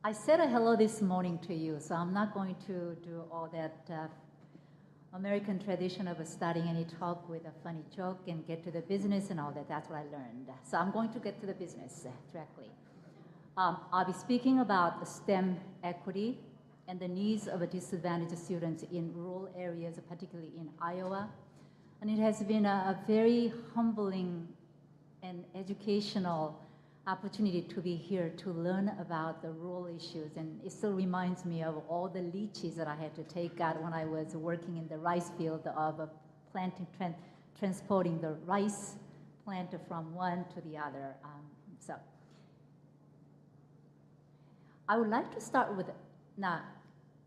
I said a hello this morning to you, so I'm not going to do all that American tradition of starting any talk with a funny joke and get to the business and all that. That's what I learned. So I'm going to get to the business directly. I'll be speaking about the STEM equity and the needs of disadvantaged students in rural areas, particularly in Iowa. And it has been a very humbling and educational opportunity to be here to learn about the rural issues. And it still reminds me of all the lychees that I had to take out when I was working in the rice field of planting, transporting the rice plant from one to the other. So I would like to start with, now,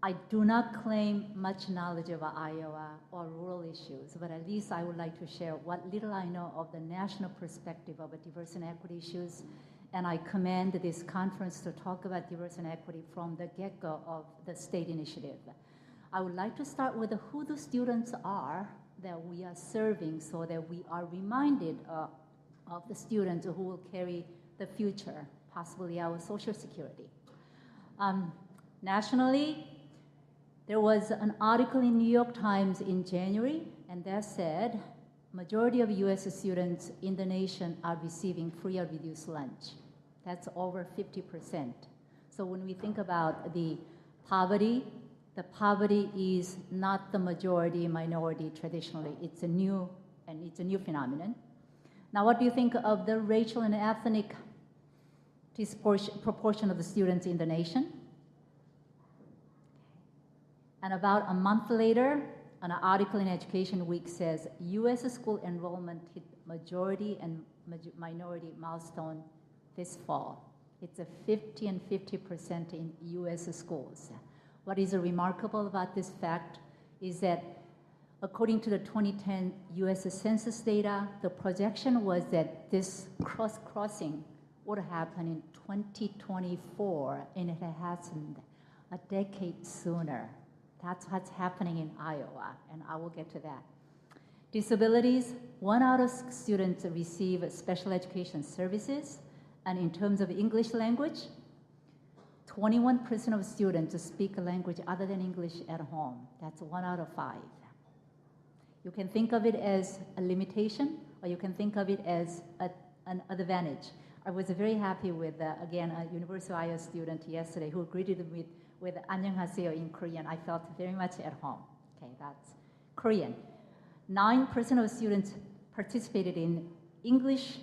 I do not claim much knowledge of Iowa or rural issues, but at least I would like to share what little I know of the national perspective of diversity and equity issues. And I commend this conference to talk about diversity and equity from the get-go of the state initiative. I would like to start with who the students are that we are serving so that we are reminded of the students who will carry the future, possibly our Social Security. Nationally, there was an article in New York Times in January, and that said, majority of US students in the nation are receiving free or reduced lunch. That's over 50%. So when we think about the poverty is not the majority, minority traditionally. It's a new phenomenon. Now, what do you think of the racial and ethnic proportion of the students in the nation? And about a month later, an article in Education Week says US school enrollment hit majority and minority milestone this fall. It's a 50 and 50% in US schools. What is remarkable about this fact is that according to the 2010 US Census data, the projection was that this crossing would happen in 2024, and it happened a decade sooner. That's what's happening in Iowa, and I will get to that. Disabilities, 1 out of 6 students receive special education services, and in terms of English language, 21% of students speak a language other than English at home. That's 1 out of 5. You can think of it as a limitation, or you can think of it as an advantage. I was very happy with, again, a University of Iowa student yesterday who greeted me with 안녕하세요 in Korean. I felt very much at home. Okay, that's Korean. 9% of students participated in English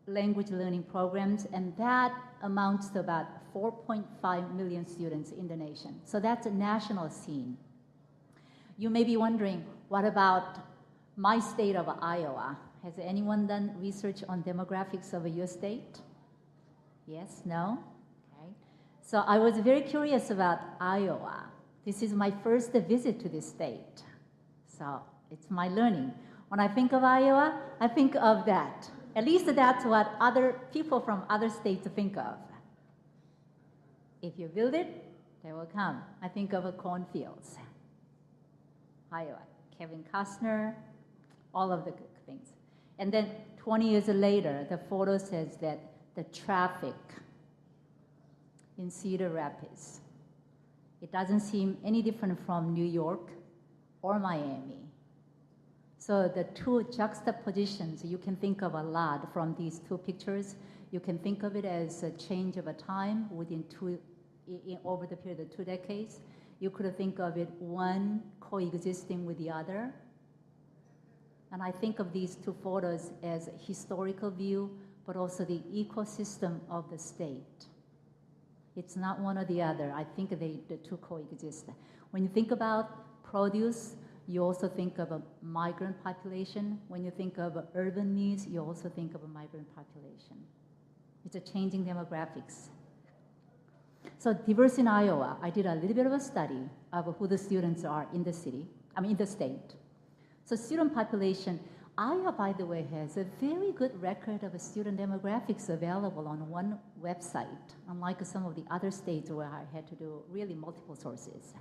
language learning programs, and that amounts to about 4.5 million students in the nation. So that's a national scene. You may be wondering, what about my state of Iowa? Has anyone done research on demographics of your state? Yes, no? So I was very curious about Iowa. This is my first visit to this state. So it's my learning. When I think of Iowa, I think of that. At least that's what other people from other states think of. If you build it, they will come. I think of cornfields. Iowa, Kevin Costner, all of the good things. And then 20 years later, the photo says that the traffic in Cedar Rapids, it doesn't seem any different from New York or Miami. So the two juxtapositions, you can think of a lot from these two pictures. You can think of it as a change of a time over the period of 2 decades. You could think of it one coexisting with the other. And I think of these two photos as a historical view, but also the ecosystem of the state. It's not one or the other. I think the two coexist. When you think about produce, you also think of a migrant population. When you think of urban needs, you also think of a migrant population. It's a changing demographics. So diversity in Iowa, I did a little bit of a study of who the students are in the state. So student population, Iowa, by the way, has a very good record of student demographics available on one website, unlike some of the other states where I had to do really multiple sources.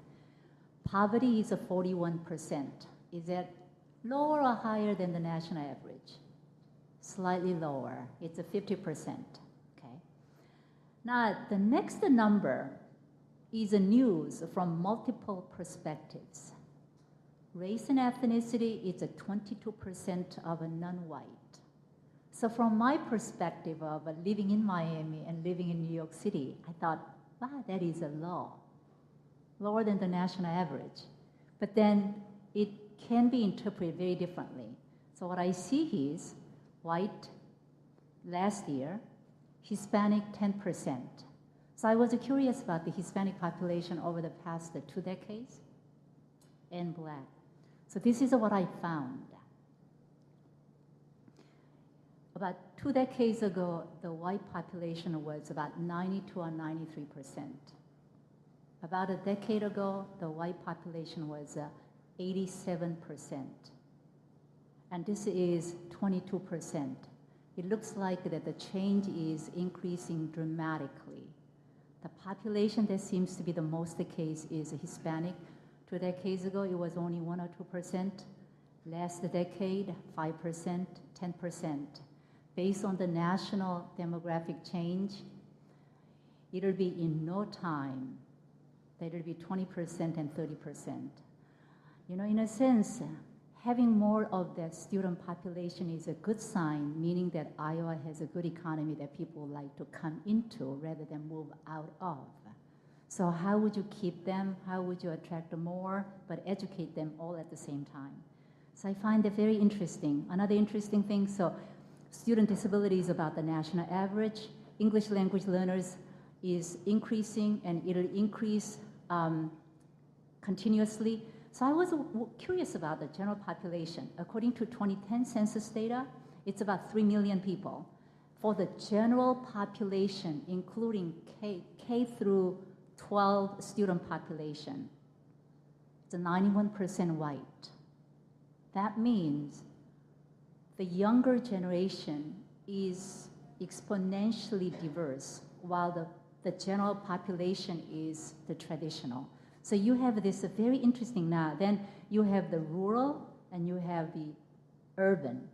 Poverty is 41%. Is that lower or higher than the national average? Slightly lower. It's 50%. Okay. Now, the next number is a news from multiple perspectives. Race and ethnicity is a 22% of a non-white. So from my perspective of living in Miami and living in New York City, I thought, wow, that is a low, lower than the national average. But then it can be interpreted very differently. So what I see is white last year, Hispanic 10%. So I was curious about the Hispanic population over the past 2 decades, and black. So this is what I found. About 2 decades ago, the white population was about 92 or 93%. About a decade ago, the white population was 87%. And this is 22%. It looks like that the change is increasing dramatically. The population that seems to be the most the case is Hispanic. 2 decades ago, it was only 1 or 2%. Last decade, 5%, 10%. Based on the national demographic change, it'll be in no time that it'll be 20% and 30%. You know, in a sense, having more of the student population is a good sign, meaning that Iowa has a good economy that people like to come into rather than move out of. So how would you keep them? How would you attract more, but educate them all at the same time? So I find that very interesting. Another interesting thing, so student disability is about the national average. English language learners is increasing, and it'll increase continuously. So I was curious about the general population. According to 2010 census data, it's about 3 million people. For the general population, including K through 12 student population, it's a 91% white. That means the younger generation is exponentially diverse, while the general population is the traditional. So you have this very interesting now. Then you have the rural and you have the urban.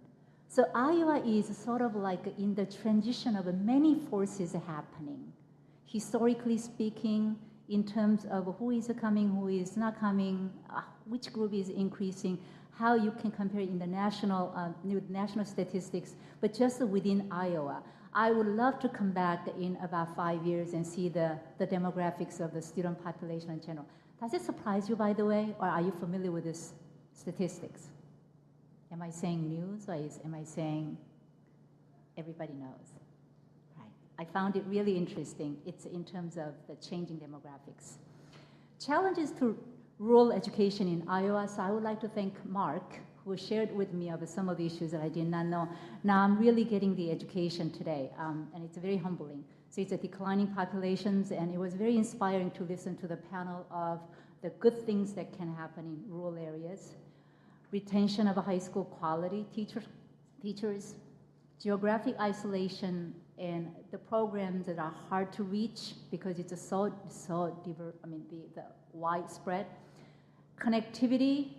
So Iowa is sort of like in the transition of many forces happening. Historically speaking, in terms of who is coming, who is not coming, which group is increasing, how you can compare in the national statistics, but just within Iowa. I would love to come back in about 5 years and see the demographics of the student population in general. Does it surprise you, by the way, or are you familiar with this statistics? Am I saying news, or am I saying everybody knows? Right. I found it really interesting. It's in terms of the changing demographics. Challenges to rural education in Iowa. So I would like to thank Mark, who shared with me of some of the issues that I did not know. Now I'm really getting the education today, and it's very humbling. So it's a declining populations, and it was very inspiring to listen to the panel of the good things that can happen in rural areas. Retention of a high school quality teachers, geographic isolation, and the programs that are hard to reach because it's so diverse, the widespread. Connectivity,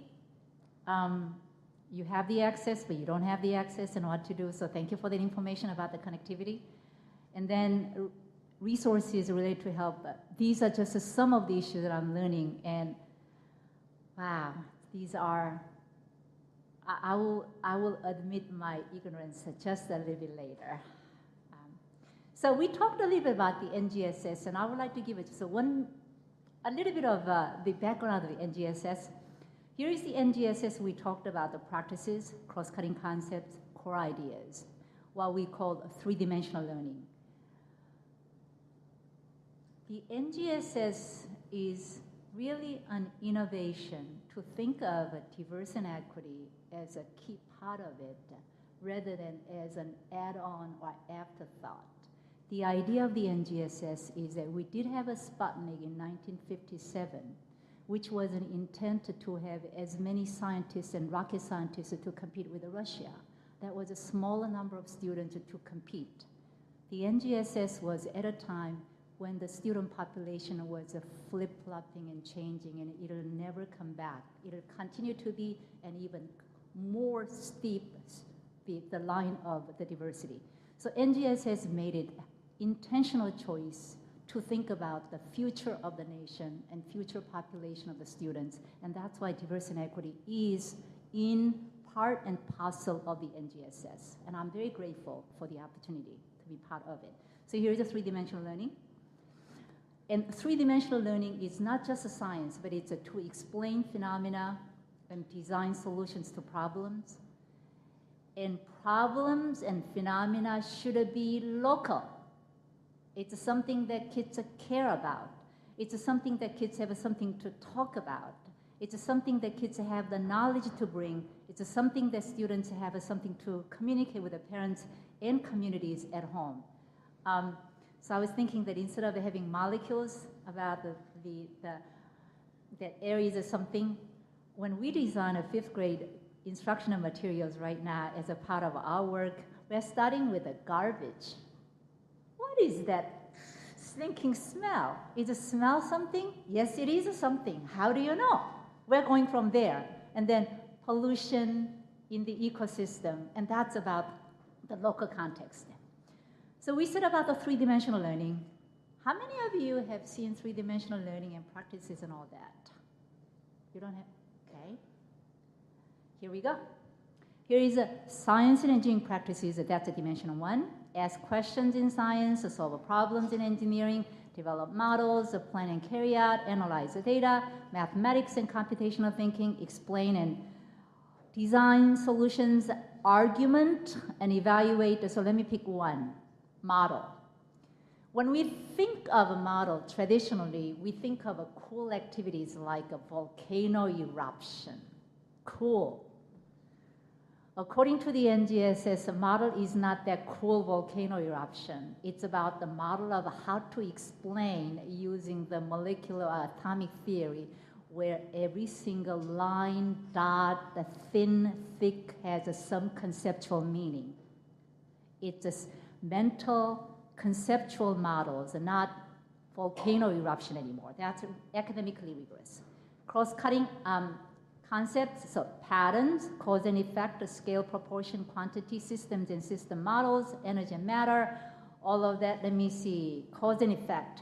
you have the access, but you don't have the access and what to do. So thank you for that information about the connectivity. And then resources related to help. These are just some of the issues that I'm learning. And wow, these are, I will admit my ignorance just a little bit later. So we talked a little bit about the NGSS, and I would like to give it just a little bit of the background of the NGSS. Here is the NGSS. We talked about the practices, cross-cutting concepts, core ideas, what we call three-dimensional learning. The NGSS is really an innovation to think of diversity and equity as a key part of it rather than as an add-on or afterthought. The idea of the NGSS is that we did have a Sputnik in 1957, which was an intent to have as many scientists and rocket scientists to compete with Russia. That was a smaller number of students to compete. The NGSS was at a time when the student population was flip-flopping and changing, and it'll never come back. It'll continue to be an even more steep the line of the diversity. So NGSS made it intentional choice to think about the future of the nation and future population of the students. And that's why diversity and equity is in part and parcel of the NGSS. And I'm very grateful for the opportunity to be part of it. So here's a three-dimensional learning. And three-dimensional learning is not just a science, but it's to explain phenomena and design solutions to problems. And problems and phenomena should be local. It's something that kids care about. It's something that kids have something to talk about. It's something that kids have the knowledge to bring. It's something that students have something to communicate with their parents and communities at home. So I was thinking that instead of having molecules about that areas of something, when we design a 5th grade instructional materials right now as a part of our work, we're starting with the garbage. What is that stinking smell? Is it smell something? Yes, it is something. How do you know? We're going from there. And then pollution in the ecosystem, and that's about the local context. So we said about the three-dimensional learning. How many of you have seen three-dimensional learning and practices and all that? You don't have? Okay. Here we go. Here is a science and engineering practices. That's a dimension 1. Ask questions in science, solve problems in engineering, develop models, plan and carry out, analyze the data, mathematics and computational thinking, explain and design solutions, argument, and evaluate. So let me pick one, model. When we think of a model, traditionally, we think of cool activities like a volcano eruption. Cool. According to the NGSS, a model is not that cool volcano eruption. It's about the model of how to explain using the molecular atomic theory, where every single line, dot, the thin, thick has some conceptual meaning. It's a mental, conceptual models, and not volcano eruption anymore. That's academically rigorous. Cross-cutting concepts, so patterns, cause and effect, scale, proportion, quantity, systems and system models, energy and matter, all of that. Let me see, cause and effect.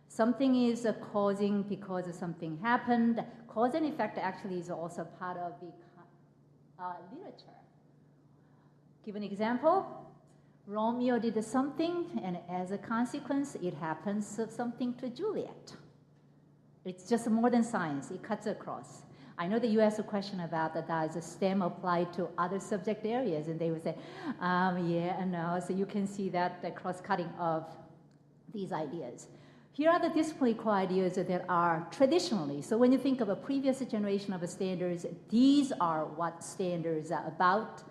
Something is causing because something happened. Cause and effect actually is also part of the literature. Give an example. Romeo did something, and as a consequence, it happens something to Juliet. It's just more than science. It cuts across. I know that you asked a question about that does STEM apply to other subject areas, and they would say, yeah and no. So you can see that the cross-cutting of these ideas. Here are the discipline core ideas that are traditionally. So when you think of a previous generation of standards, these are what standards are about.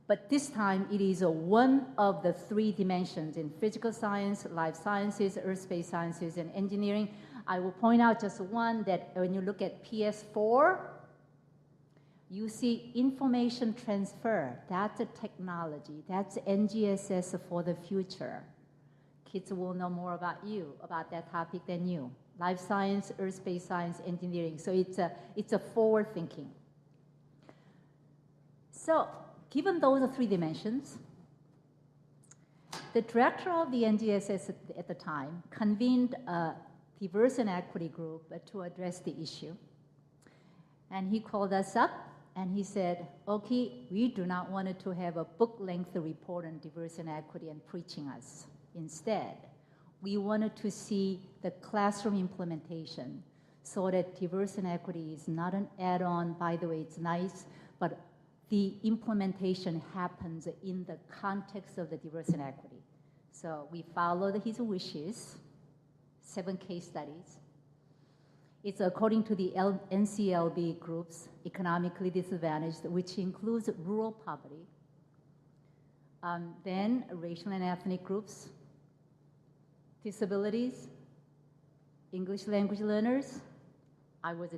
But this time, it is one of the 3 dimensions in physical science, life sciences, earth-space sciences, and engineering. I will point out just one, that when you look at PS4, you see information transfer. That's a technology. That's NGSS for the future. Kids will know more about you, about that topic than you. Life science, earth-space science, engineering. So it's a forward thinking. So given those 3 dimensions, the director of the NGSS at the time convened a diversity and equity group to address the issue. And he called us up and he said, Okhee, we do not want to have a book-length report on diversity and equity and preaching us. Instead, we wanted to see the classroom implementation so that diversity and equity is not an add-on. By the way, it's nice, but the implementation happens in the context of the diversity and equity. So we followed his wishes, 7 case studies. It's according to the NCLB groups, economically disadvantaged, which includes rural poverty. Then racial and ethnic groups, disabilities, English language learners. I was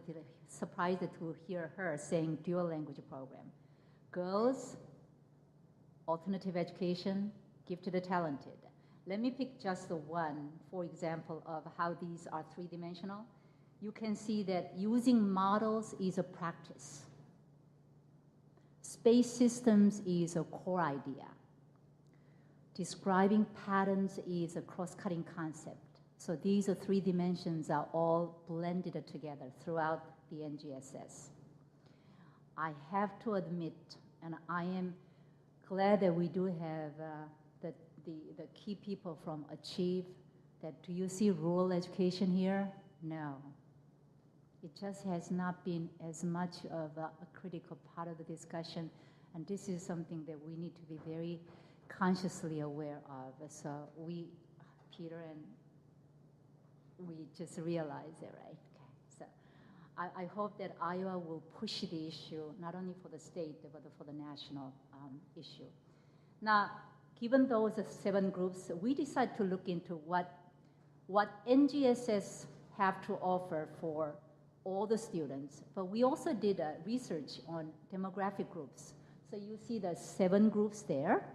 surprised to hear her saying dual language program. Girls, alternative education, gifted and talented. Let me pick just the one, for example, of how these are 3-dimensional. You can see that using models is a practice. Space systems is a core idea. Describing patterns is a cross-cutting concept. So these three dimensions are all blended together throughout the NGSS. I have to admit, and I am glad that we do have the key people from Achieve, that do you see rural education here? No. It just has not been as much of a critical part of the discussion, and this is something that we need to be very consciously aware of. So we, Peter, and we just realize it, right? Okay. So I hope that Iowa will push the issue, not only for the state, but for the national issue. Now, given those 7 groups, we decided to look into what NGSS have to offer for all the students, but we also did research on demographic groups. So you see the 7 groups there,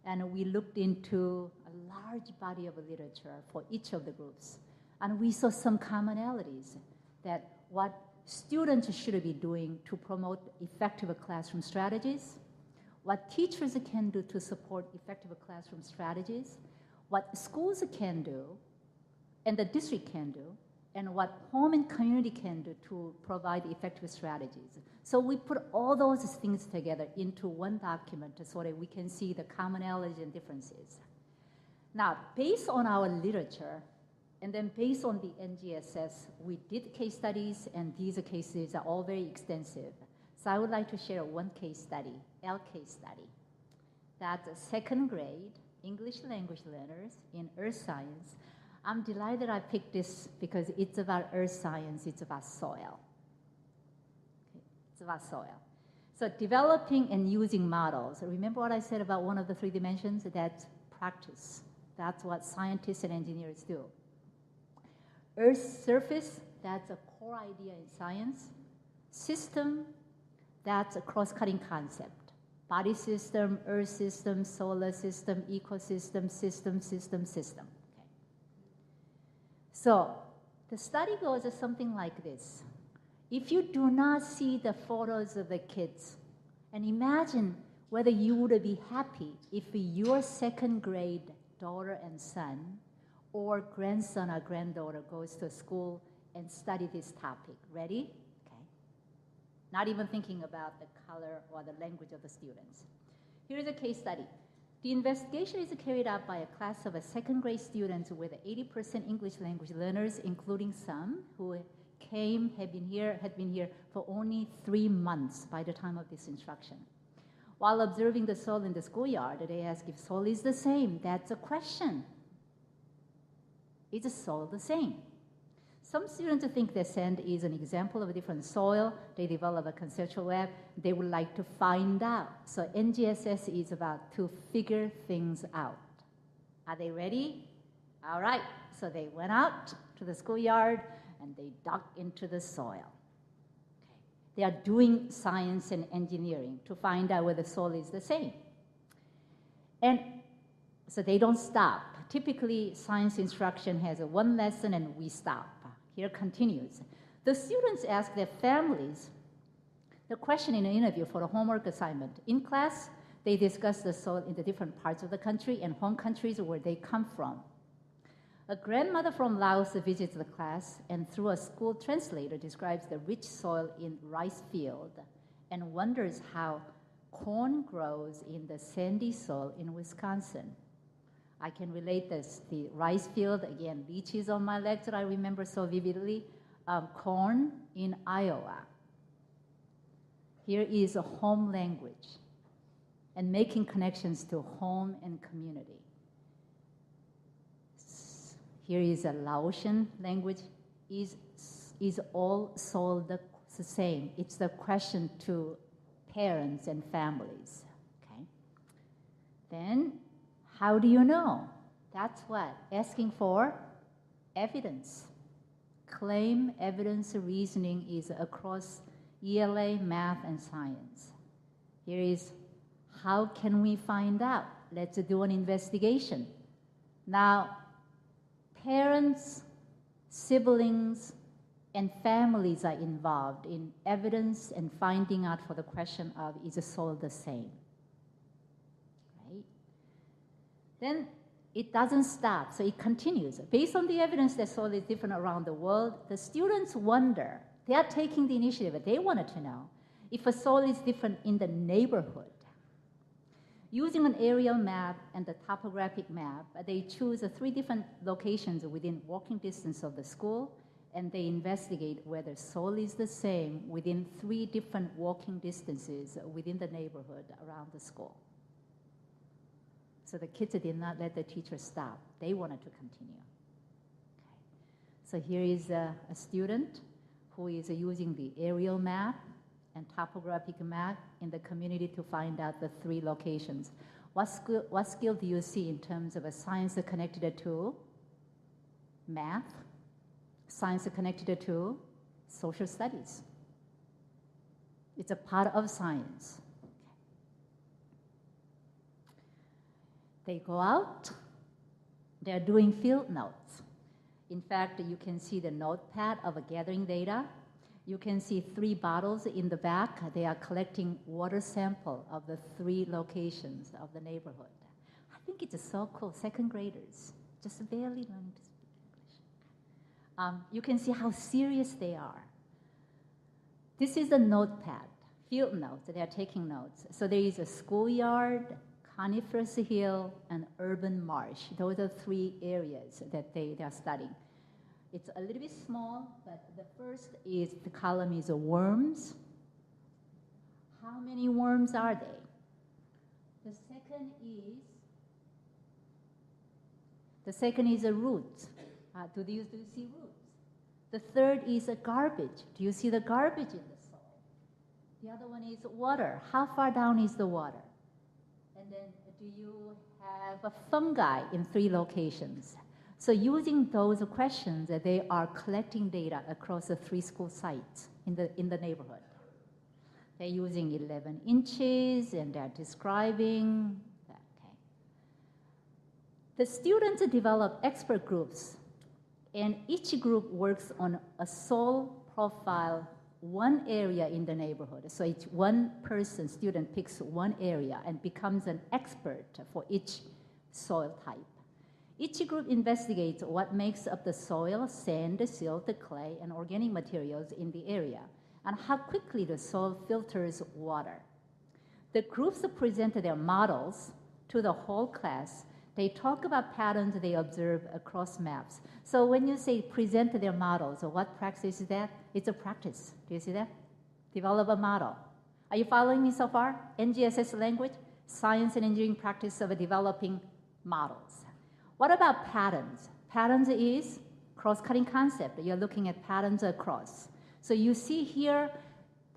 and we looked into a large body of literature for each of the groups. And we saw some commonalities that what students should be doing to promote effective classroom strategies, what teachers can do to support effective classroom strategies, what schools can do, and the district can do, and what home and community can do to provide effective strategies. So we put all those things together into one document so that we can see the commonalities and differences. Now, based on our literature, and then based on the NGSS, we did case studies, and these cases are all very extensive. So I would like to share one case study, L case study. That's a 2nd grade English language learners in earth science. I'm delighted I picked this because it's about earth science, it's about soil. Okay. It's about soil. So developing and using models. Remember what I said about one of the 3 dimensions? That's practice. That's what scientists and engineers do. Earth's surface, that's a core idea in science. System, that's a cross-cutting concept. Body system, earth system, solar system, ecosystem, system. So the study goes something like this. If you do not see the photos of the kids, and imagine whether you would be happy if your 2nd grade daughter and son or grandson or granddaughter goes to school and study this topic. Ready? Okay. Not even thinking about the color or the language of the students. Here's a case study. The investigation is carried out by a class of 2nd grade students with 80% English language learners, including some who had been here for only 3 months by the time of this instruction. While observing the soil in the schoolyard, they ask if soil is the same. That's a question. Is the soil the same? Some students think that sand is an example of a different soil. They develop a conceptual web. They would like to find out. So NGSS is about to figure things out. Are they ready? All right. So they went out to the schoolyard and they dug into the soil. Okay. They are doing science and engineering to find out whether the soil is the same. And so they don't stop. Typically, science instruction has 1 lesson and we stop. Here continues. The students ask their families the question in an interview for a homework assignment. In class, they discuss the soil in the different parts of the country and home countries where they come from. A grandmother from Laos visits the class and through a school translator describes the rich soil in rice field and wonders how corn grows in the sandy soil in Wisconsin. I can relate this, the rice field, again, lychees on my legs that I remember so vividly, corn in Iowa. Here is a home language and making connections to home and community. Here is a Laotian language. Is all soil the same? It's the question to parents and families, okay? Then, how do you know? That's what? Asking for evidence. Claim, evidence, reasoning is across ELA, math, and science. Here is, how can we find out? Let's do an investigation. Now, parents, siblings, and families are involved in evidence and finding out for the question of, is the soil the same? Right? Then it doesn't stop, so it continues. Based on the evidence that soil is different around the world, the students wonder, they are taking the initiative, they wanted to know if a soil is different in the neighborhood. Using an aerial map and the topographic map, they choose 3 different locations within walking distance of the school, and they investigate whether soil is the same within 3 different walking distances within the neighborhood around the school. So the kids did not let the teacher stop. They wanted to continue. Okay. So here is a student who is using the aerial map and topographic map in the community to find out the 3 locations. What skill do you see in terms of a science connected to math, science connected to social studies? It's a part of science. They go out, they're doing field notes. In fact, you can see the notepad of gathering data. You can see 3 bottles in the back. They are collecting water sample of the 3 locations of the neighborhood. I think it's so cool, 2nd graders, just barely learning to speak English. You can see how serious they are. This is a notepad, field notes, they are taking notes. So there is a schoolyard, coniferous hill, and urban marsh. Those are 3 areas that they are studying. It's a little bit small, but the first is, the column is worms. How many worms are they? The second is a root. Do you see roots? The third is a garbage. Do you see the garbage in the soil? The other one is water. How far down is the water? And then do you have a fungi in 3 locations? So using those questions, they are collecting data across the 3 school sites in the neighborhood. They're using 11 inches, and they're describing that. Okay. The students develop expert groups, and each group works on a soil profile, 1 area in the neighborhood. So each one person, student picks 1 area and becomes an expert for each soil type. Each group investigates what makes up the soil, sand, silt, clay, and organic materials in the area, and how quickly the soil filters water. The groups present their models to the whole class. They talk about patterns they observe across maps. So when you say present their models, what practice is that? It's a practice. Do you see that? Develop a model. Are you following me so far? NGSS language, science and engineering practice of developing models. What about patterns? Patterns is cross-cutting concept. You're looking at patterns across. So you see here,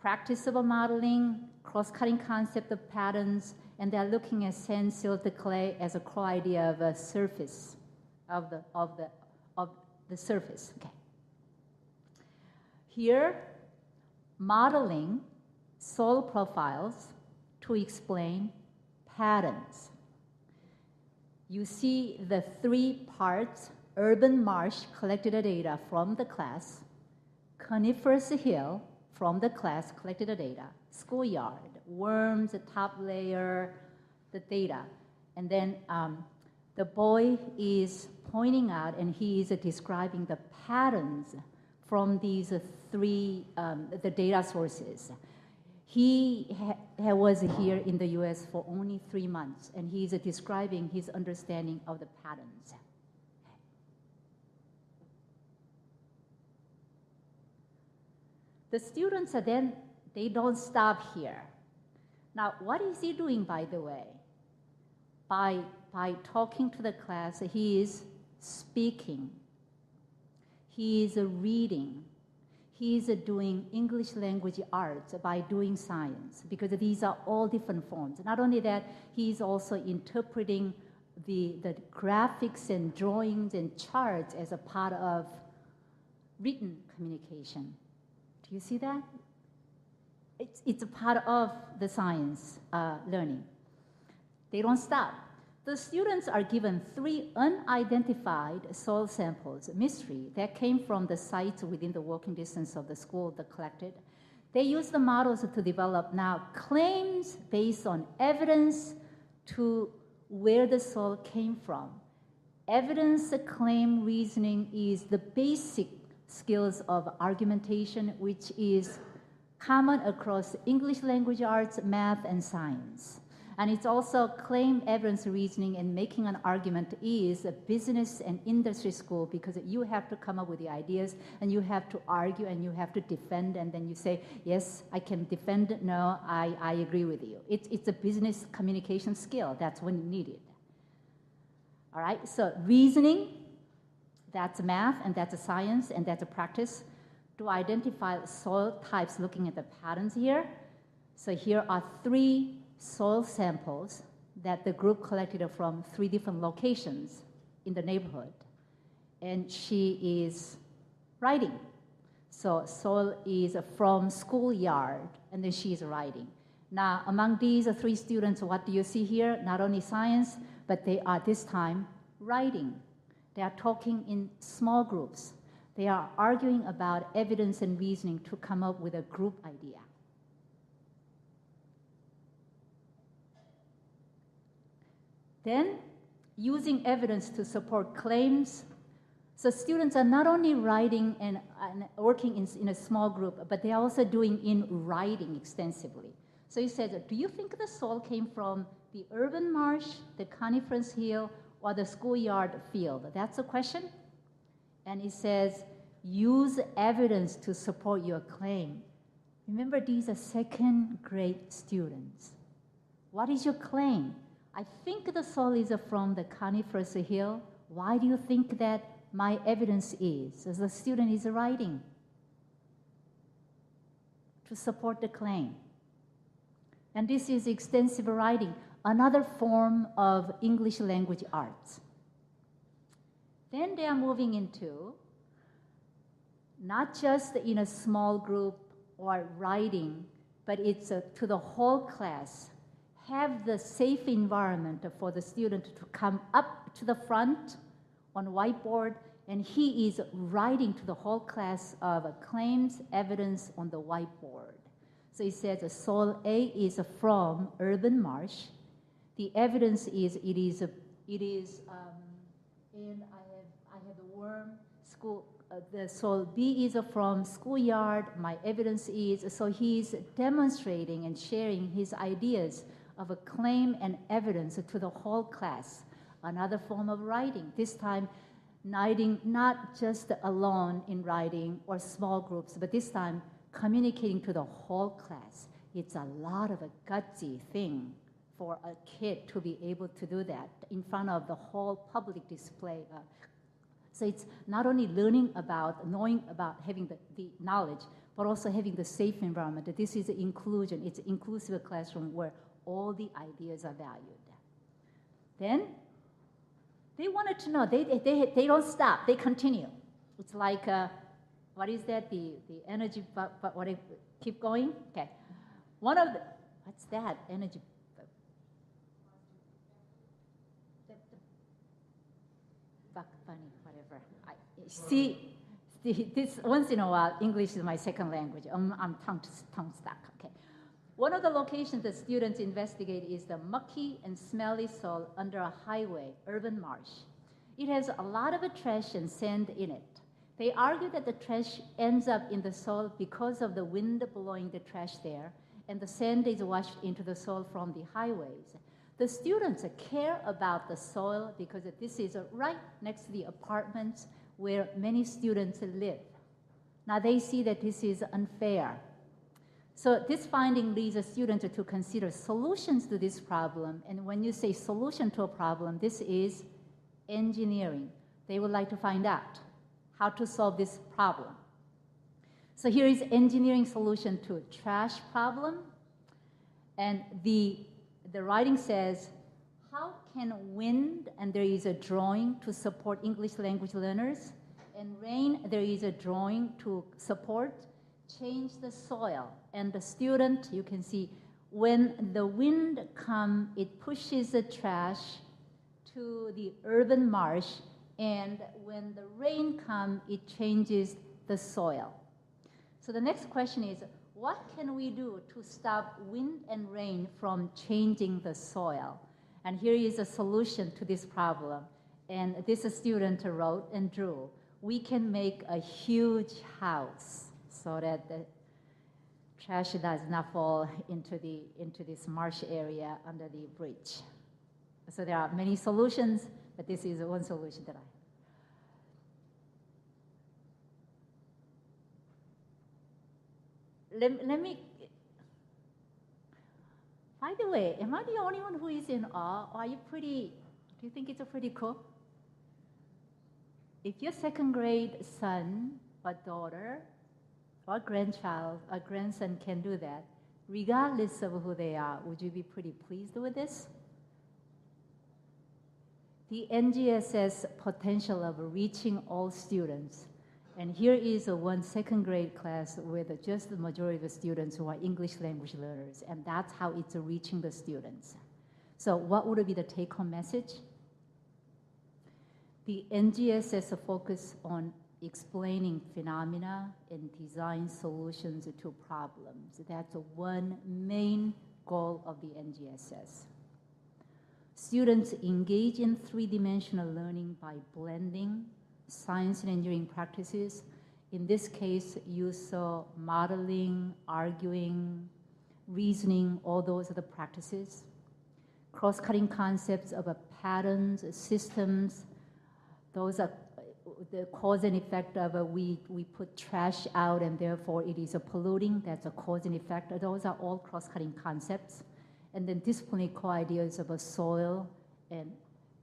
practice of modeling, cross-cutting concept of patterns, and they're looking at sand, silt, clay as a core idea of a surface of the surface. Okay. Here, modeling soil profiles to explain patterns. You see the 3 parts: urban marsh, collected the data from the class; coniferous hill, from the class, collected the data; schoolyard, worms, the top layer, the data. And then the boy is pointing out, and he is describing the patterns from these 3 the data sources. He was here in the US for only 3 months, and he's describing his understanding of the patterns. The students are then, they don't stop here. Now, what is he doing, by the way? By talking to the class, he is speaking. He is reading. He is doing English language arts by doing science, because these are all different forms. Not only that, he is also interpreting the graphics and drawings and charts as a part of written communication. Do you see that? It's a part of the science learning. They don't stop. The students are given 3 unidentified soil samples, mystery, that came from the sites within the walking distance of the school that collected. They use the models to develop now claims based on evidence to where the soil came from. evidence claim reasoning is the basic skills of argumentation, which is common across English language arts, math, and science. And it's also claim evidence reasoning, and making an argument is a business and industry school, because you have to come up with the ideas and you have to argue and you have to defend, and then you say, yes, I can defend, no, I agree with you. It's a business communication skill. That's when you need it. All right, so reasoning, that's math and that's a science and that's a practice to identify soil types looking at the patterns here. So here are 3 soil samples that the group collected from 3 different locations in the neighborhood. And she is writing. So soil is from schoolyard, and then she is writing. Now, among these 3 students, what do you see here? Not only science, but they are this time writing. They are talking in small groups. They are arguing about evidence and reasoning to come up with a group idea. Then, using evidence to support claims. So students are not only writing and working in a small group, but they are also doing in writing extensively. So he says, do you think the soil came from the urban marsh, the coniferous hill, or the schoolyard field? That's a question. And he says, use evidence to support your claim. Remember, these are second grade students. What is your claim? I think the soil is from the coniferous hill. Why do you think that my evidence is? As the student is writing to support the claim. And this is extensive writing, another form of English language arts. Then they are moving into not just in a small group or writing, but it's to the whole class. Have the safe environment for the student to come up to the front on whiteboard, and he is writing to the whole class of claims, evidence on the whiteboard. So he says soil A is from urban marsh. The evidence is and I have the worm school. The soil B is from schoolyard. My evidence is, so he's demonstrating and sharing his ideas of a claim and evidence to the whole class. Another form of writing, this time writing not just alone in writing or small groups, but this time communicating to the whole class. It's a lot of a gutsy thing for a kid to be able to do that in front of the whole public display. So it's not only learning about, knowing about, having the knowledge, but also having the safe environment. This is inclusion. It's an inclusive classroom where all the ideas are valued. Then they wanted to know, they don't stop, they continue. It's like, what is that, the energy, but what, keep going? Okay. One of the, what's that, energy? Bunny, whatever. See, this once in a while, English is my second language. I'm tongue stuck, okay. One of the locations that students investigate is the mucky and smelly soil under a highway, urban marsh. It has a lot of trash and sand in it. They argue that the trash ends up in the soil because of the wind blowing the trash there, and the sand is washed into the soil from the highways. The students care about the soil because this is right next to the apartments where many students live. Now they see that this is unfair. So this finding leads a student to consider solutions to this problem. And when you say solution to a problem, this is engineering. They would like to find out how to solve this problem. So here is engineering solution to a trash problem. And the writing says, how can wind, and there is a drawing to support English language learners, and rain, there is a drawing to support, change the soil. And the student, you can see, when the wind comes, it pushes the trash to the urban marsh, and when the rain comes, it changes the soil. So the next question is, what can we do to stop wind and rain from changing the soil? And here is a solution to this problem. And this student wrote and drew, we can make a huge house so that the trash does not fall into this marsh area under the bridge. So there are many solutions, but this is one solution that I have. Let me, by the way, am I the only one who is in awe? Or do you think it's pretty cool? If your second grade son or daughter or grandchild or grandson can do that, regardless of who they are, would you be pretty pleased with this? The NGSS potential of reaching all students. And here is one second grade class with just the majority of the students who are English language learners, and that's how it's reaching the students. So what would be the take-home message? The NGSS focus on explaining phenomena and design solutions to problems. That's one main goal of the NGSS. Students engage in three-dimensional learning by blending science and engineering practices. In this case, you saw modeling, arguing, reasoning, all those are the practices. Cross-cutting concepts of patterns, systems, those are the cause and effect of we put trash out and therefore it is polluting. That's a cause and effect. Those are all cross-cutting concepts. And then disciplinary core ideas of a soil and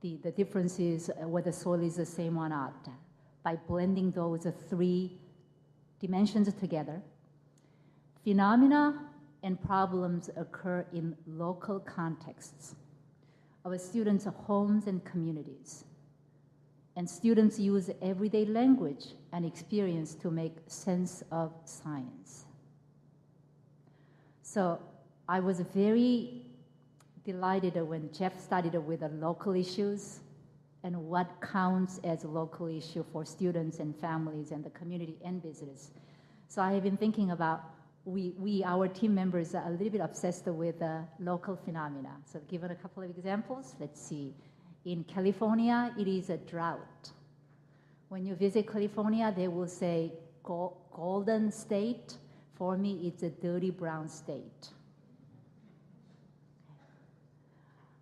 the differences whether soil is the same or not. By blending those three dimensions together, phenomena and problems occur in local contexts of students' homes and communities. And students use everyday language and experience to make sense of science. So I was very delighted when Jeff started with the local issues and what counts as a local issue for students and families and the community and business. So I have been thinking about our team members are a little bit obsessed with local phenomena. So given a couple of examples, let's see. In California, it is a drought. When you visit California, they will say golden state. For me, it's a dirty brown state.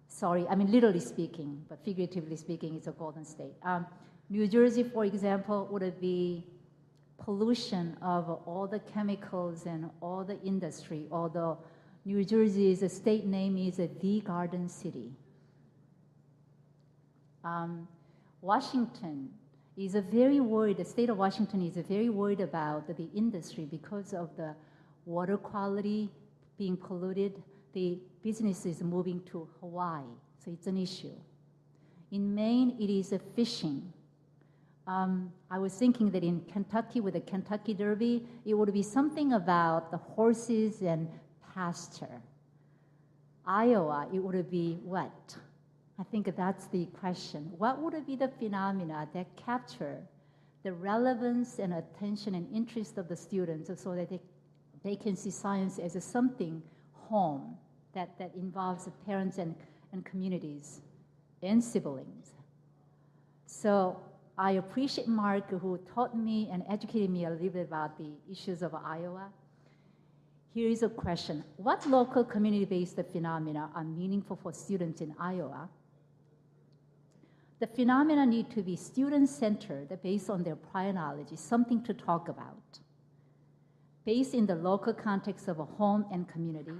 Sorry, I mean literally speaking, but figuratively speaking, it's a golden state. New Jersey, for example, would be pollution of all the chemicals and all the industry, although New Jersey's state name is the Garden City. Washington is very worried, the state of Washington is very worried about the industry because of the water quality being polluted. The business is moving to Hawaii, so it's an issue. In Maine, it is fishing. I was thinking that in Kentucky, with the Kentucky Derby, it would be something about the horses and pasture. Iowa, it would be what? I think that's the question. What would be the phenomena that capture the relevance and attention and interest of the students so that they can see science as something home that involves parents and communities and siblings? So I appreciate Mark, who taught me and educated me a little bit about the issues of Iowa. Here is a question. What local community-based phenomena are meaningful for students in Iowa? The phenomena need to be student-centered based on their prior knowledge, something to talk about, based in the local context of a home and community,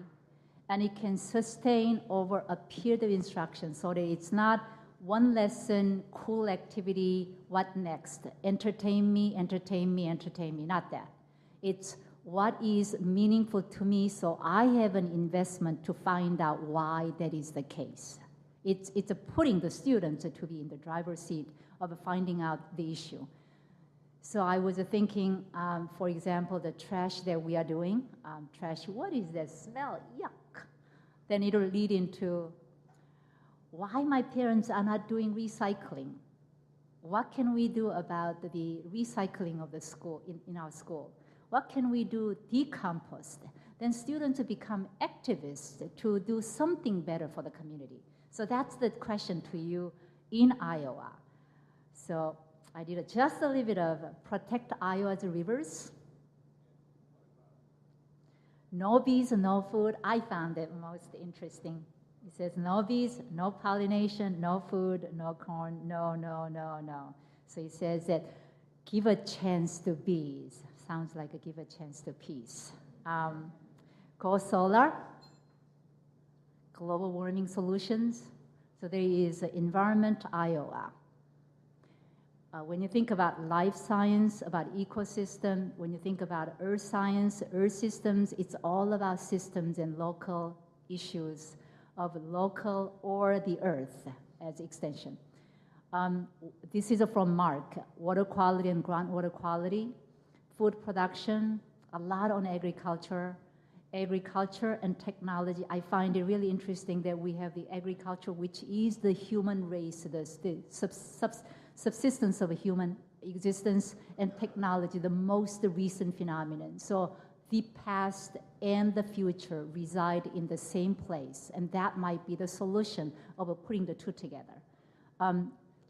and it can sustain over a period of instruction so that it's not one lesson, cool activity, what next? Entertain me, entertain me, entertain me, not that. It's what is meaningful to me so I have an investment to find out why that is the case. It's putting the students to be in the driver's seat of finding out the issue. So I was thinking, for example, the trash that we are doing, trash, what is that smell? Yuck. Then it'll lead into why my parents are not doing recycling. What can we do about the recycling of the school, in our school? What can we do decompost? Then students become activists to do something better for the community. So that's the question to you in Iowa. So I did just a little bit of protect Iowa's rivers. No bees, no food. I found it most interesting. It says no bees, no pollination, no food, no corn, no, no, no, no. So it says that give a chance to bees. Sounds like a give a chance to peace. Go solar, global warming solutions. So there is Environment Iowa. When you think about life science, about ecosystem, when you think about earth science, earth systems, it's all about systems and local issues of local or the earth as extension. This is from Mark, water quality and groundwater quality, food production, a lot on agriculture and technology. I find it really interesting that we have the agriculture, which is the human race, the subsistence of a human existence, and technology, the most recent phenomenon. So the past and the future reside in the same place, and that might be the solution of putting the two together.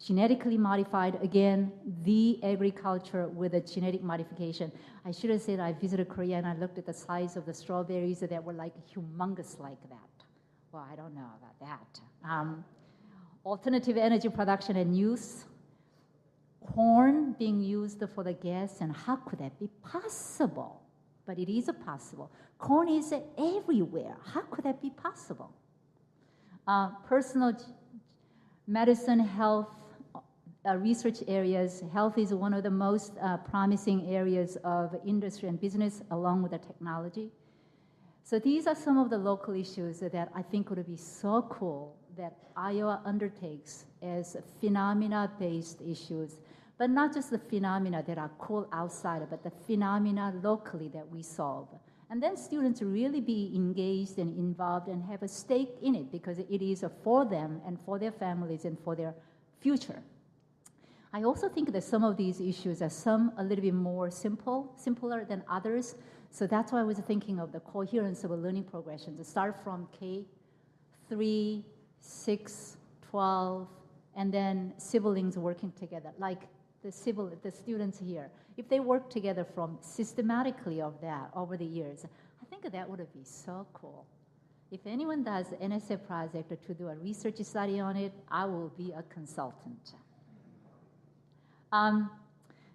Genetically modified, again, the agriculture with a genetic modification. I should have said I visited Korea and I looked at the size of the strawberries that were like humongous like that. Well, I don't know about that. Alternative energy production and use. Corn being used for the gas, and how could that be possible? But it is possible. Corn is everywhere. How could that be possible? Personal medicine, health, research areas. Health is one of the most promising areas of industry and business, along with the technology. So these are some of the local issues that I think would be so cool that Iowa undertakes as phenomena-based issues, but not just the phenomena that are cool outside, but the phenomena locally that we solve. And then students really be engaged and involved and have a stake in it because it is for them and for their families and for their future. I also think that some of these issues are some a little bit more simpler than others. So that's why I was thinking of the coherence of a learning progression to start from K3, 6, 12, and then siblings working together, like the students here. If they work together from systematically of that over the years, I think that would be so cool. If anyone does NSF project to do a research study on it, I will be a consultant.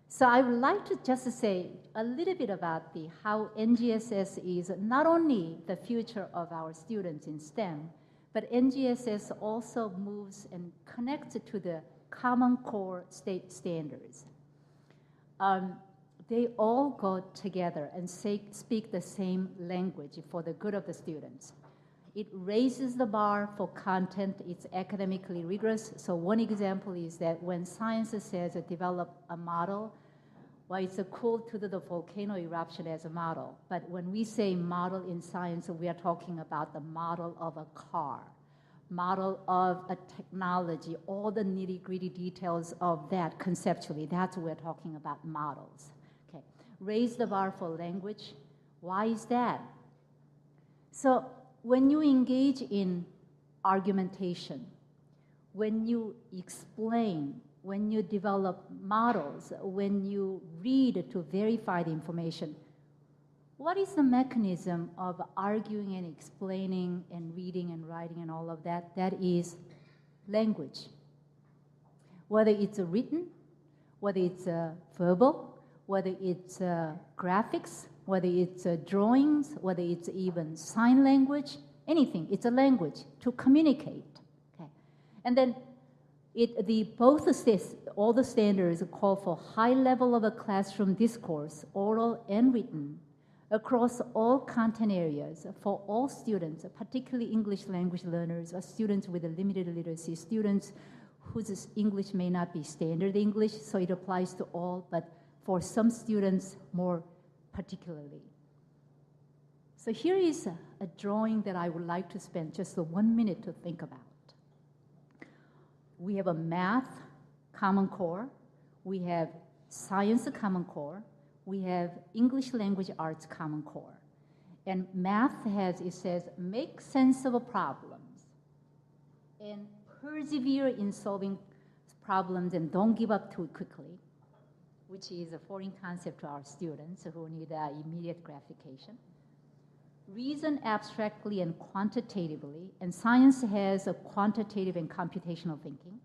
So I would like to just say a little bit about how NGSS is not only the future of our students in STEM, but NGSS also moves and connects to the Common Core state standards. They all go together and speak the same language for the good of the students. It raises the bar for content. It's academically rigorous. So one example is that when science says develop a model, well, it's cool to do the volcano eruption as a model. But when we say model in science, we are talking about the model of a car, model of a technology, all the nitty-gritty details of that conceptually. That's what we're talking about models. Okay. Raise the bar for language. Why is that? So when you engage in argumentation, when you explain, when you develop models, when you read to verify the information, what is the mechanism of arguing and explaining and reading and writing and all of that? That is language. Whether it's written, whether it's verbal, whether it's graphics, whether it's drawings, whether it's even sign language, anything, it's a language to communicate. Okay. And then all the standards call for high level of a classroom discourse, oral and written, across all content areas for all students, particularly English language learners or students with a limited literacy, students whose English may not be standard English, so it applies to all, but for some students more particularly. So here is a drawing that I would like to spend just 1 minute to think about. We have a math common core, we have science common core, we have English language arts common core. And math it says, make sense of problems and persevere in solving problems and don't give up too quickly, which is a foreign concept to our students who need immediate gratification. Reason abstractly and quantitatively, and science has a quantitative and computational thinking.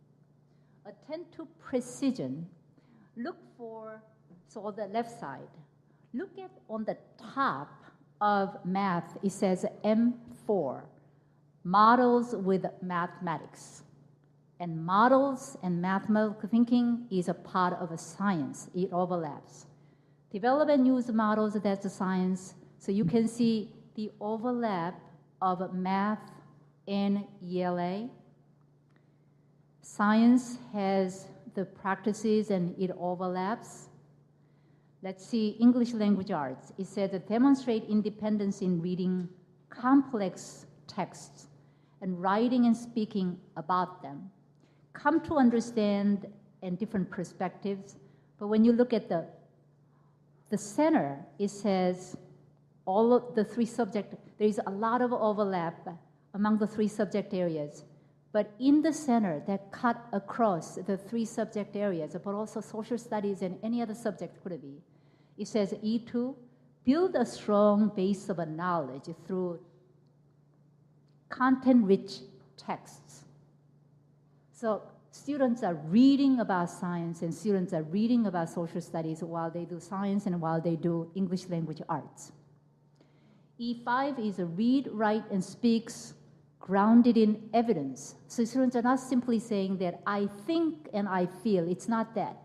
Attend to precision. Look for, so on the left side, look at on the top of math, it says M4, models with mathematics. And models and mathematical thinking is a part of a science. It overlaps. Develop and use models, that's a science. So you can see the overlap of math and ELA. Science has the practices and it overlaps. Let's see, English language arts. It says demonstrate independence in reading complex texts and writing and speaking about them. Come to understand in different perspectives. But when you look at the center, it says all of the three subject, there is a lot of overlap among the three subject areas. But in the center that cut across the three subject areas, but also social studies and any other subject could be, it says E2, build a strong base of knowledge through content-rich texts. So students are reading about science and students are reading about social studies while they do science and while they do English language arts. E5 is a read, write, and speaks grounded in evidence. So students are not simply saying that I think and I feel. It's not that.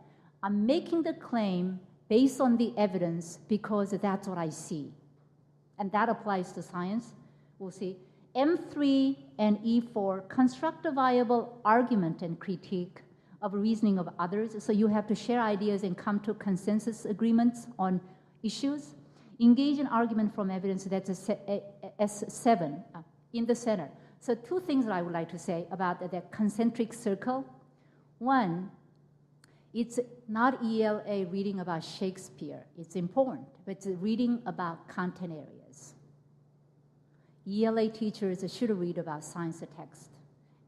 I'm making the claim based on the evidence because that's what I see. And that applies to science. We'll see. M3 and E4 construct a viable argument and critique of reasoning of others. So you have to share ideas and come to consensus agreements on issues. Engage in argument from evidence, that's S7 in the center. So two things that I would like to say about the concentric circle. One, it's not ELA reading about Shakespeare. It's important, but it's reading about content areas. ELA teachers should read about science text.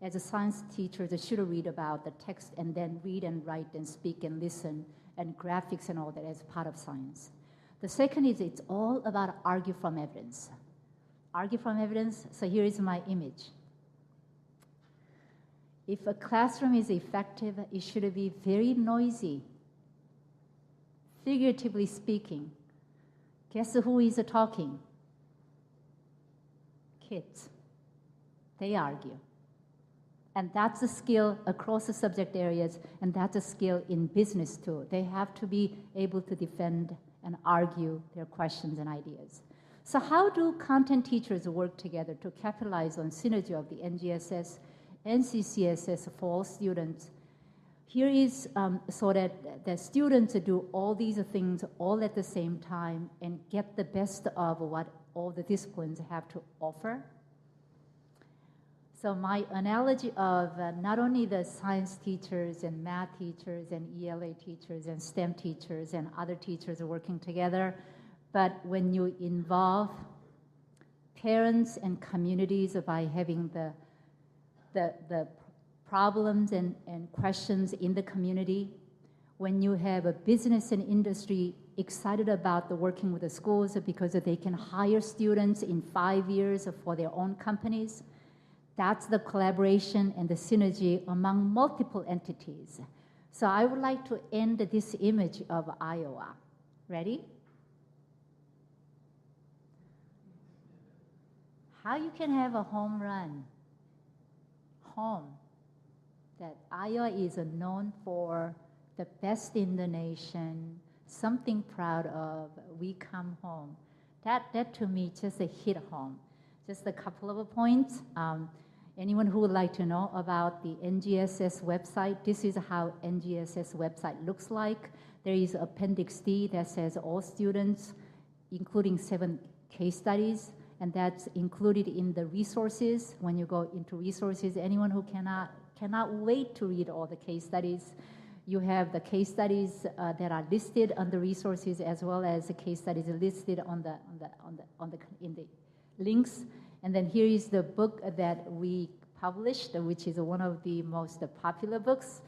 As a science teacher, they should read about the text and then read and write and speak and listen and graphics and all that as part of science. The second is it's all about argue from evidence. Argue from evidence, so here is my image. If a classroom is effective, it should be very noisy. Figuratively speaking, guess who is talking? Kids. They argue. And that's a skill across the subject areas, and that's a skill in business too. They have to be able to defend and argue their questions and ideas. So how do content teachers work together to capitalize on synergy of the NGSS and CCSS for all students? Here is so that the students do all these things all at the same time and get the best of what all the disciplines have to offer. So my analogy of not only the science teachers and math teachers and ELA teachers and STEM teachers and other teachers working together, but when you involve parents and communities by having the problems and questions in the community, when you have a business and industry excited about the working with the schools because they can hire students in 5 years for their own companies, that's the collaboration and the synergy among multiple entities. So I would like to end this image of Iowa. Ready? How you can have a home run? Home. That Iowa is known for the best in the nation, something proud of, we come home. That to me just hit home. Just a couple of points. Anyone who would like to know about the NGSS website, this is how NGSS website looks like. There is Appendix D that says all students, including 7 case studies, and that's included in the resources. When you go into resources, anyone who cannot wait to read all the case studies, you have the case studies that are listed on the resources as well as the case studies listed in the links. And then here is the book that we published, which is one of the most popular books.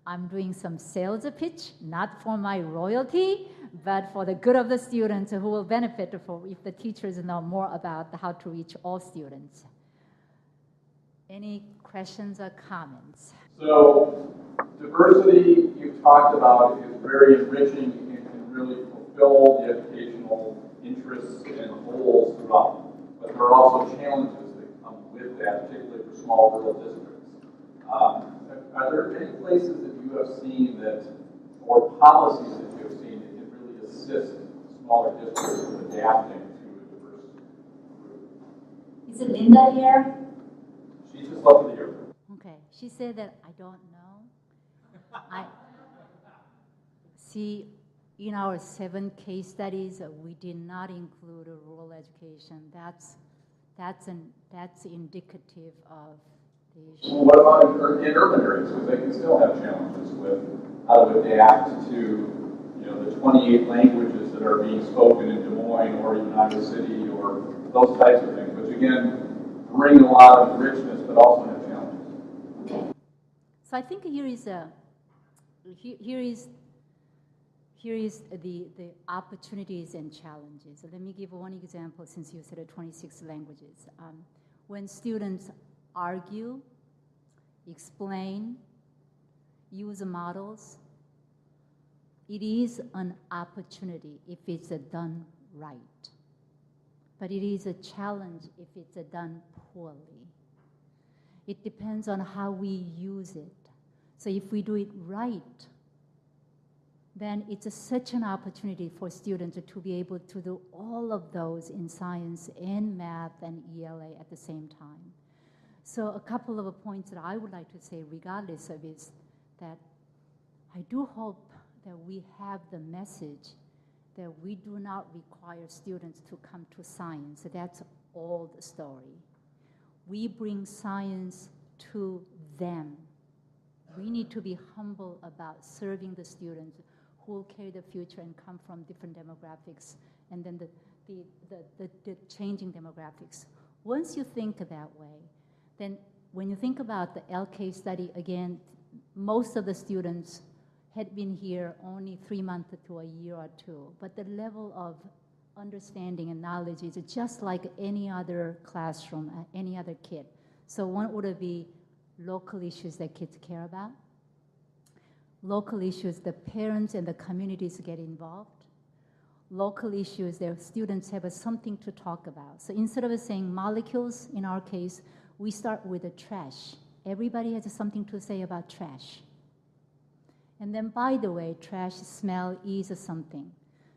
I'm doing some sales pitch, not for my royalty, but for the good of the students who will benefit if the teachers know more about how to reach all students. Any questions or comments? So diversity you've talked about is very enriching and can really fulfill the educational interests and goals throughout. But there are also challenges that come with that, particularly for small rural districts. Are there any places that you have seen that, or policies that you have seen that can really assist smaller districts with adapting to a diverse group? Is it Linda here? She's just up in the air. Okay, she said that I don't know. I see in our 7 case studies we did not include a rural education. That's indicative of the issue. Well, what about in urban areas? Because they can still have challenges with how to adapt to the 28 languages that are being spoken in Des Moines or even Iowa City or those types of things, which again bring a lot of richness but also have challenges. Okay. So I think here is the opportunities and challenges. So let me give one example since you said 26 languages. When students argue, explain, use models, it is an opportunity if it's done right. But it is a challenge if it's done poorly. It depends on how we use it. So if we do it right, then it's such an opportunity for students to be able to do all of those in science and math and ELA at the same time. So a couple of points that I would like to say regardless of is that I do hope that we have the message that we do not require students to come to science. That's all the story. We bring science to them. We need to be humble about serving the students who will carry the future and come from different demographics and then the changing demographics. Once you think that way, then when you think about the LK study, again, most of the students had been here only 3 months to a year or 2, but the level of understanding and knowledge is just like any other classroom, any other kid. So one would be local issues that kids care about, local issues the parents and the communities get involved, local issues that students have something to talk about. So instead of saying molecules, in our case, we start with the trash. Everybody has something to say about trash. And then, by the way, trash smell is something.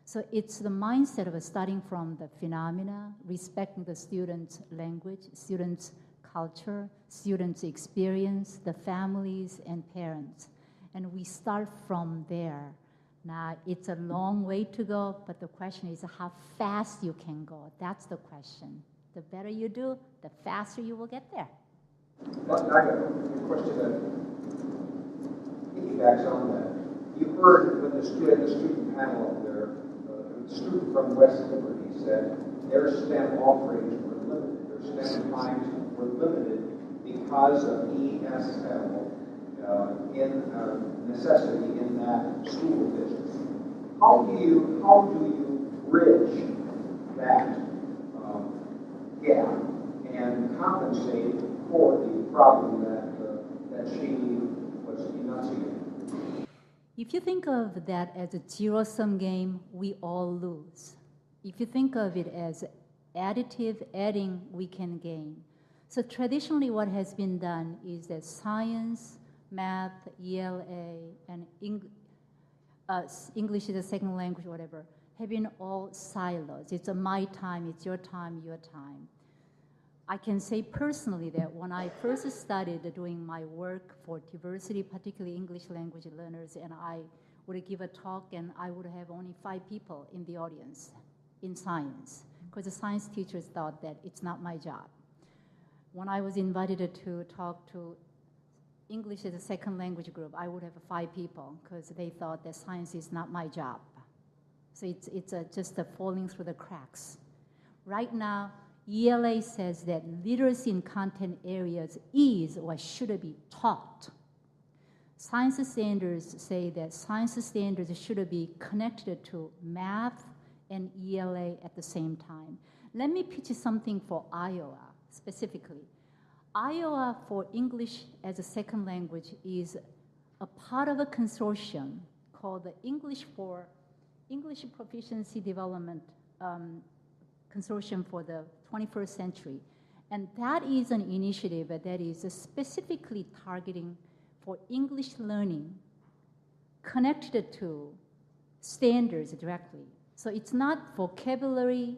So it's the mindset of starting from the phenomena, respecting the students' language, students' culture, students' experience, the families and parents. And we start from there. Now, it's a long way to go, but the question is how fast you can go. That's the question. The better you do, the faster you will get there. I got a question that piggybacks on that. You heard when the student panel up there, the student from West Liberty said their STEM offerings were limited, their STEM times were limited because of ESL in necessity in that school district. How do you bridge that gap and compensate for the problem that she was enunciating? If you think of that as a zero-sum game, we all lose. If you think of it as additive, adding, we can gain. So traditionally what has been done is that science, math, ELA, and English is a second language, whatever, have been all silos. It's my time, it's your time, your time. I can say personally that when I first started doing my work for diversity, particularly English language learners, and I would give a talk and I would have only 5 people in the audience in science, because the science teachers thought that it's not my job. When I was invited to talk to English as a second language group, I would have 5 people because they thought that science is not my job. So it's just falling through the cracks. Right now, ELA says that literacy in content areas is or should be taught. science standards say that science standards should be connected to math and ELA at the same time. Let me pitch something for Iowa specifically. Iowa for English as a second language is a part of a consortium called the English Proficiency Development Consortium for the 21st Century. And that is an initiative that is specifically targeting for English learning connected to standards directly. So it's not vocabulary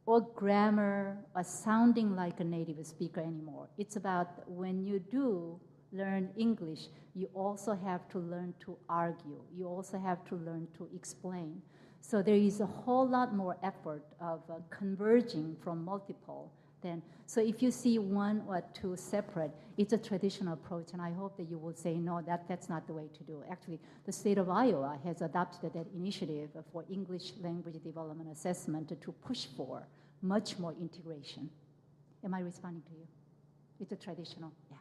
or grammar or sounding like a native speaker anymore. It's about when you do learn English, you also have to learn to argue. You also have to learn to explain. So there is a whole lot more effort of converging from multiple than, so if you see one or two separate, it's a traditional approach, and I hope that you will say, no, that's not the way to do it. Actually, the state of Iowa has adopted that initiative for English language development assessment to push for much more integration. Am I responding to you? It's a traditional, yeah.